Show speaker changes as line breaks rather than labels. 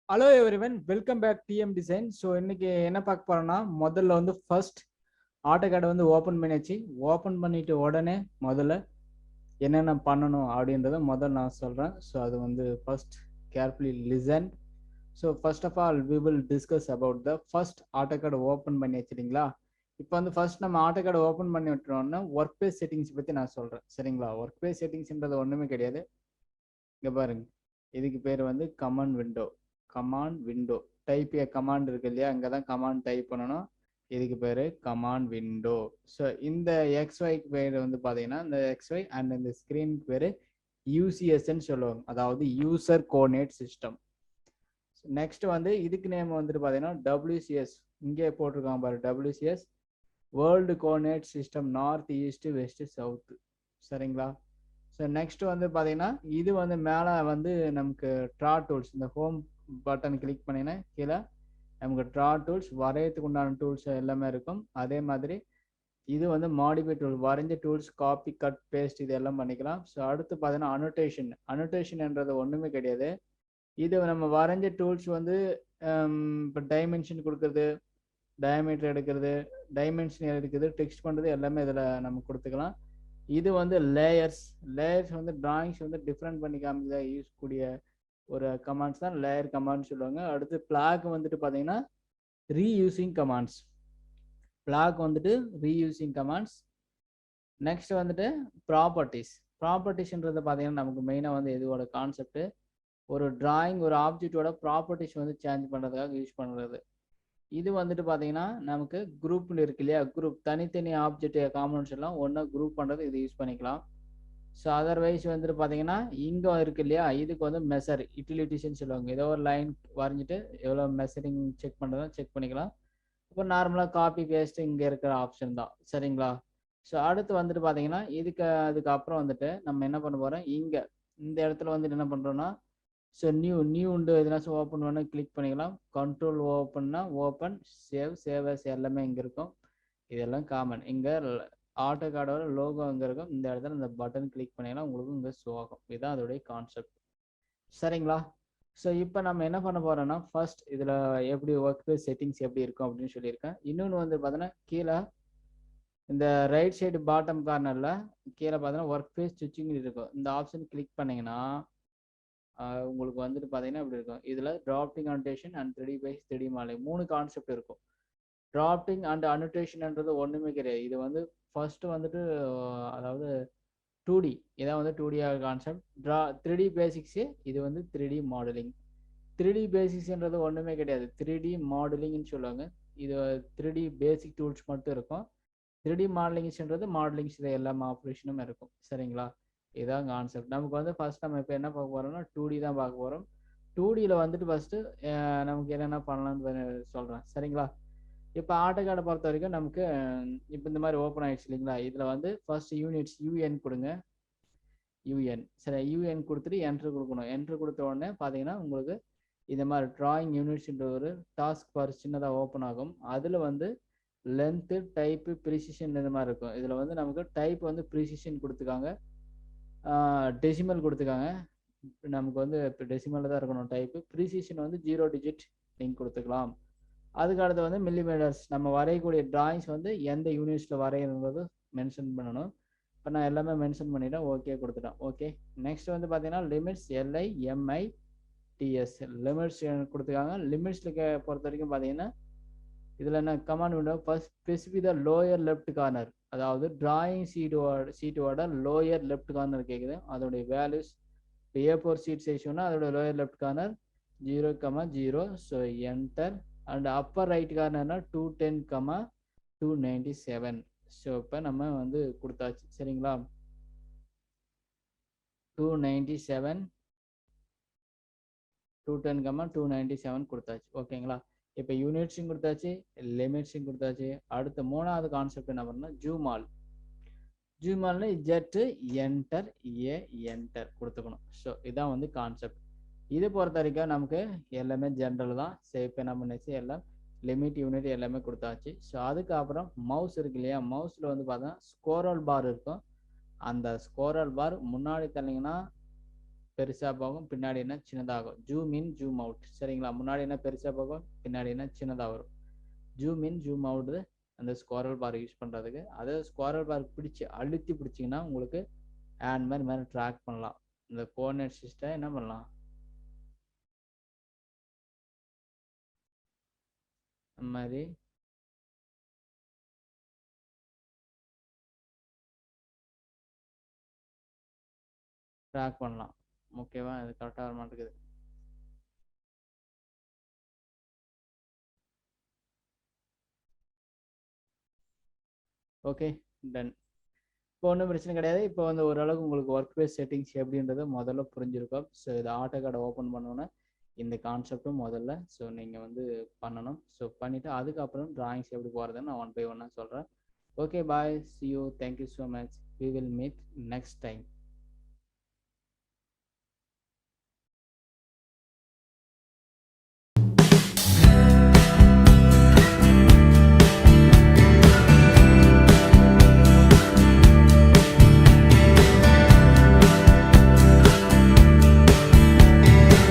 Hello everyone, welcome back TM design. So இன்னைக்கு என்ன பார்க்க போறோம்னா, முதல்ல வந்து ஃபர்ஸ்ட் ஆட்டோகேடை வந்து ஓப்பன் பண்ணியாச்சு. ஓப்பன் பண்ணிட்டு உடனே முதல்ல என்னென்ன பண்ணணும் அப்படின்றத முதல்ல நான் சொல்கிறேன். ஸோ அது வந்து first carefully listen. So first of all we will discuss about the first ஆட்டோகேடை ஓப்பன் பண்ணி வச்சுட்டிங்களா. இப்போ வந்து ஃபர்ஸ்ட் நம்ம ஆட்டோகேடை ஓப்பன் பண்ணி விட்டுறோம்னா ஒர்க் பேஸ் செட்டிங்ஸ் பற்றி நான் சொல்கிறேன். சரிங்களா, ஒர்க் பேஸ் செட்டிங்ஸ்ன்றது ஒன்றுமே கிடையாது. இங்கே பாருங்க, இதுக்கு பேர் வந்து command window type A command இருக்கு இல்லையா, அங்கே தான் கமாண்ட் டைப் பண்ணணும். இதுக்கு பேர் கமாண்ட் விண்டோ. ஸோ இந்த எக்ஸ்ஒய்க்கு பேர் வந்து பார்த்தீங்கன்னா இந்த எக்ஸ்ஒய் அண்ட் இந்த ஸ்க்ரீனுக்கு பேர் யூசிஎஸ்ன்னு சொல்லுவாங்க, அதாவது யூசர் கோஆர்டினேட் சிஸ்டம். நெக்ஸ்ட் வந்து இதுக்கு நேம் வந்துட்டு பார்த்தீங்கன்னா டபிள்யூசிஎஸ். இங்கே போட்டிருக்காங்க பாரு, WCS world coordinate system, north east west south. சரிங்களா. ஸோ நெக்ஸ்ட் வந்து பார்த்தீங்கன்னா இது வந்து மேலே வந்து நமக்கு ட்ரா டூல்ஸ், இந்த ஹோம் பட்டன் கிளிக் பண்ணிங்கன்னா கீழே நமக்கு ட்ரா டூல்ஸ், வரையத்துக்கு உண்டான டூல்ஸ் எல்லாமே இருக்கும். அதே மாதிரி இது வந்து மாடிஃபை டூல், வரைஞ்ச டூல்ஸ், காப்பி கட் பேஸ்ட் இது எல்லாம் பண்ணிக்கலாம். ஸோ அடுத்து பார்த்தீங்கன்னா அனோட்டேஷன்ன்றது ஒன்றுமே கிடையாது. இது நம்ம வரைஞ்ச டூல்ஸ் வந்து இப்போ டைமென்ஷன் கொடுக்குறது, டயமீட்டர் எடுக்கிறது, டைமென்ஷன் எடுக்கிறது, டெக்ஸ்ட் பண்ணுறது எல்லாமே இதில் நம்ம கொடுத்துக்கலாம். இது வந்து லேயர்ஸ் வந்து டிராயிங்ஸ் வந்து டிஃப்ரெண்ட் பண்ணி காமிக்க யூஸ் கூடிய ஒரு கமாண்ட்ஸ் தான் லேயர் கமாண்ட்ஸ் சொல்லுவாங்க. அடுத்து பிளாக் வந்துட்டு பார்த்தீங்கன்னா ரீயூசிங் கமாண்ட்ஸ். நெக்ஸ்ட் வந்துட்டு ப்ராப்பர்ட்டிஸ்ன்றது பார்த்தீங்கன்னா நமக்கு மெயினாக வந்து எதுவோட கான்செப்ட், ஒரு டிராயிங் ஒரு ஆப்ஜெக்டோட ப்ராப்பர்ட்டிஸ் வந்து சேஞ்ச் பண்ணுறதுக்காக யூஸ் பண்ணுறது. இது வந்துட்டு பார்த்தீங்கன்னா நமக்கு குரூப்னு இருக்கு இல்லையா, குரூப் தனித்தனி ஆப்ஜெக்ட் காம்பனன்ட்ஸ் எல்லாம் ஒன்றா குரூப் பண்ணுறது இது யூஸ் பண்ணிக்கலாம். ஸோ அதர்வைஸ் வந்துட்டு பார்த்தீங்கன்னா இங்கே இருக்கு இல்லையா, இதுக்கு வந்து மெஷர் யூட்டிலிட்டிஸ்ன்னு சொல்லுவாங்க. ஏதோ ஒரு லைன் வரைஞ்சிட்டு எவ்வளோ மெஷரிங் செக் பண்ணுறதா செக் பண்ணிக்கலாம். இப்போ நார்மலாக காப்பி பேஸ்ட் இங்கே இருக்கிற ஆப்ஷன் தான். சரிங்களா. ஸோ அடுத்து வந்துட்டு பார்த்தீங்கன்னா அதுக்கப்புறம் வந்துட்டு நம்ம என்ன பண்ண போகிறோம், இங்கே இந்த இடத்துல வந்துட்டு என்ன பண்ணுறோன்னா, ஸோ நியூ உண்டு எதுனாச்சும் ஓப்பன் பண்ண கிளிக் பண்ணிக்கலாம். கண்ட்ரோல் ஓப்பன்னா ஓப்பன், சேவ் as எல்லாமே இங்கே இருக்கும். இதெல்லாம் காமன். இங்கே ஆட்டோகேடோட லோகோ அங்கே இருக்கும். இந்த இடத்துல இந்த பட்டன் கிளிக் பண்ணிங்கன்னா உங்களுக்கு இங்கே ஷோ ஆகும். இதுதான் அதோடைய கான்செப்ட். சரிங்களா. ஸோ இப்போ நம்ம என்ன பண்ண போகிறோம்னா, ஃபர்ஸ்ட் இதில் எப்படி ஒர்க் பேஸ் செட்டிங்ஸ் எப்படி இருக்கும் அப்படின்னு சொல்லியிருக்கேன். இன்னொன்று வந்து பார்த்தீங்கன்னா கீழே இந்த ரைட் சைடு பாட்டம் கார்னரில் கீழே பார்த்தீங்கன்னா ஒர்க் பேஸ் ஸ்விட்சிங் இருக்கும். இந்த ஆப்ஷன் கிளிக் பண்ணிங்கன்னா உங்களுக்கு வந்துட்டு பார்த்தீங்கன்னா இப்படி இருக்கும். இதில் drafting annotation and 3D by 3D modelling 3 concept இருக்கும். டிராஃப்டிங் அண்ட் அனோட்டேஷன்ன்றது ஒன்றுமே கிடையாது. இது வந்து ஃபர்ஸ்ட் வந்துட்டு அதாவது 2D, இதான் வந்து 2D கான்செப்ட். 3D பேசிக்ஸு, இது வந்து 3D மாடலிங். 3D பேசிக்ஸ்ன்றது ஒன்றுமே கிடையாது, 3D மாடலிங்னு சொல்லுவாங்க. இது 3D பேசிக் டூல்ஸ் மட்டும் இருக்கும். 3D மாடலிங்ஸ்ன்றது மாடலிங்ஸ் இது எல்லா ஆப்ரேஷனும் இருக்கும். சரிங்களா. இதுதான் கான்செப்ட். நமக்கு வந்து ஃபர்ஸ்ட் நம்ம இப்போ என்ன பார்க்க போறோம்னா 2D தான் பார்க்க போகிறோம். 2Dயில் வந்துட்டு ஃபர்ஸ்ட் நமக்கு என்னென்ன பண்ணலாம்னு சொல்கிறேன். சரிங்களா. இப்போ ஆட்டோகேடை பொறுத்த வரைக்கும் நமக்கு இப்போ இந்த மாதிரி ஓப்பன் ஆயிடுச்சு இல்லைங்களா. இதில் வந்து ஃபர்ஸ்ட் யூனிட்ஸ் யூஎன் கொடுங்க. சரி, யூஎன் கொடுத்துட்டு என்ட்ரு கொடுக்கணும். என்ட்ரு கொடுத்த உடனே பார்த்தீங்கன்னா உங்களுக்கு இந்த மாதிரி டிராயிங் யூனிட்ஸ்ன்ற ஒரு டாஸ்க் பார் சின்னதாக ஓப்பன் ஆகும். அதில் வந்து லென்த்து, டைப்பு, ப்ரிசிஷன் இந்த மாதிரி இருக்கும். இதில் வந்து நமக்கு டைப் வந்து ப்ரிசிஷன் கொடுத்துக்காங்க, டெசிமல் கொடுத்துக்காங்க. நமக்கு வந்து இப்போ டெசிமலில் தான் இருக்கணும் டைப்பு. ப்ரிசிஷன் வந்து 0 டிஜிட் நீங்கள் கொடுத்துக்கலாம். அதுக்கு அடுத்து வந்து மில்லிமீட்டர்ஸ், நம்ம வரையக்கூடிய டிராயிங்ஸ் வந்து எந்த யூனிட்ஸில் வரைகிறது மென்ஷன் பண்ணணும். இப்போ நான் எல்லாமே மென்ஷன் பண்ணிட்டேன், ஓகே கொடுத்துட்டேன். ஓகே. நெக்ஸ்ட் வந்து பார்த்தீங்கன்னா லிமிட்ஸ், LIMITS லிமிட்ஸ் கொடுத்துருக்காங்க. லிமிட்ஸில் பொறுத்த வரைக்கும் பார்த்தீங்கன்னா இதில் என்ன command window, first specify the lower left corner, அதாவது டிராயிங் சீட்டோட லோயர் லெஃப்ட் கார்னர் கேட்குது. அதோடைய வேல்யூஸ் இப்போ A4 சீட் சைஸ்னா அதோட lower left corner 0,0. So enter. And upper right கார்னர்னா 210,297. ஸோ இப்போ நம்ம வந்து கொடுத்தாச்சு. சரிங்களா. 297, 210,297 கொடுத்தாச்சு. ஓகேங்களா. இப்போ யூனிட்ஸும் கொடுத்தாச்சு, லிமிட்ஸும் கொடுத்தாச்சு. அடுத்த மூணாவது கான்செப்ட் என்ன பண்ணா, ஜூமால்னா ஜெட் என்டர் என்டர் கொடுத்துக்கணும். ஸோ இதான் வந்து கான்செப்ட். இது பொறுத்த வரைக்கும் நமக்கு எல்லாமே ஜென்ரல் தான். சரி, இப்போ என்ன பண்ணிச்சு எல்லாம் லிமிட் யூனிட் எல்லாமே கொடுத்தாச்சு. ஸோ அதுக்கப்புறம் மவுஸ் இருக்கு இல்லையா, மவுஸில் வந்து பார்த்தா ஸ்கோரல் பார் இருக்கும். அந்த ஸ்கோரல் பார் முன்னாடி தள்ளிங்கன்னா பெருசாக போகும், பின்னாடி என்ன சின்னதாகும். Zoom in zoom out. சரிங்களா? முன்னாடி என்ன பெருசாக போகும், பின்னாடி என்ன சின்னதாக வரும். ஜூம் இன் ஜூம் அவுட் அந்த ஸ்குவாரல் பார் யூஸ் பண்ணுறதுக்கு. அதை ஸ்குவாரல் பார் பிடிச்சி அழுத்தி பிடிச்சிங்கன்னா உங்களுக்கு ஹேண்ட் மாதிரி மேலே ட்ராக் பண்ணலாம். இந்த கோஆர்டினேட் சிஸ்டம் என்ன பண்ணலாம், அந்த மாதிரி ட்ராக் பண்ணலாம். ஓகேவா? இது கரெக்டாக வர மாட்டேங்குது. Okay, done. இப்போ ஒன்றும் பிரச்சனை கிடையாது. இப்போ வந்து ஓரளவுக்கு உங்களுக்கு ஒர்க் பேஸ் செட்டிங்ஸ் எப்படின்றது முதல்ல புரிஞ்சிருக்கும். ஸோ இது ஆட்டோகார்டை ஓப்பன் பண்ணோன்னே இந்த கான்செப்டும் முதல்ல ஸோ நீங்கள் வந்து பண்ணணும். ஸோ பண்ணிவிட்டு அதுக்கப்புறம் டிராயிங்ஸ் எப்படி போகிறதுன்னு நான் 1 by 1 சொல்கிறேன். Okay, bye, see you, thank you so much, we will meet next time.